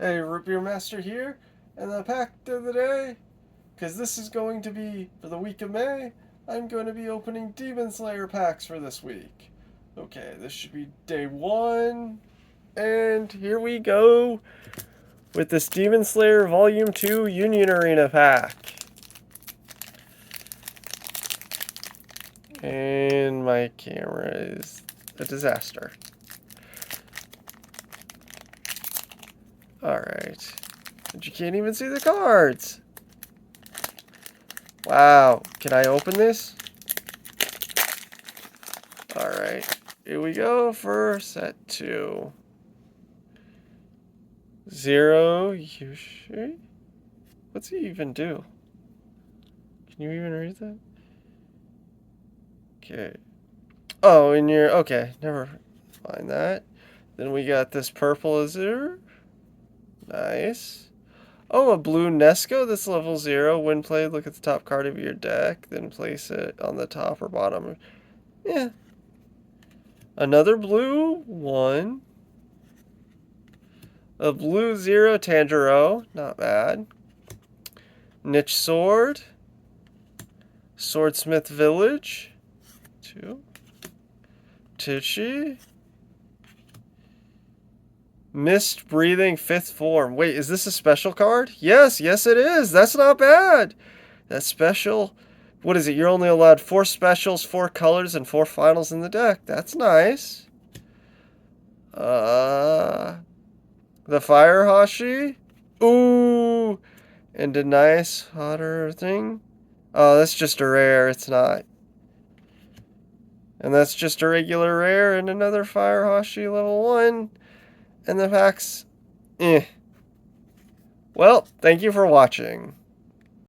Hey, Root Beer Master here, and the pack of the day, because this is going to be for the week of May, I'm going to be opening Demon Slayer packs for this week. Okay, this should be day one, and here we go with this Demon Slayer Volume 2 Union Arena pack. And my camera is a disaster. Alright. And you can't even see the cards. Wow. Can I open this? Alright. Here we go for set 2. Zero Yushi? What's he even do? Can you even read that? Okay. Oh, in your... Okay. Never mind that. Then we got this purple Azure. Nice. Oh, a blue Nesco. That's level 0. When played, look at the top card of your deck. Then place it on the top or bottom. Yeah. Another blue 1. A blue 0 Tanjiro. Not bad. Niche Sword. Swordsmith Village. 2. Tichy. Mist Breathing 5th Form. Wait, is this a special card? Yes, yes it is. That's not bad. That's special. What is it? You're only allowed 4 specials, 4 colors, and 4 finals in the deck. That's nice. The Fire Hashi. Ooh. And a nice hotter thing. Oh, that's just a rare. It's not. And that's just a regular rare and another Fire Hashi level 1. And the packs, Well, thank you for watching.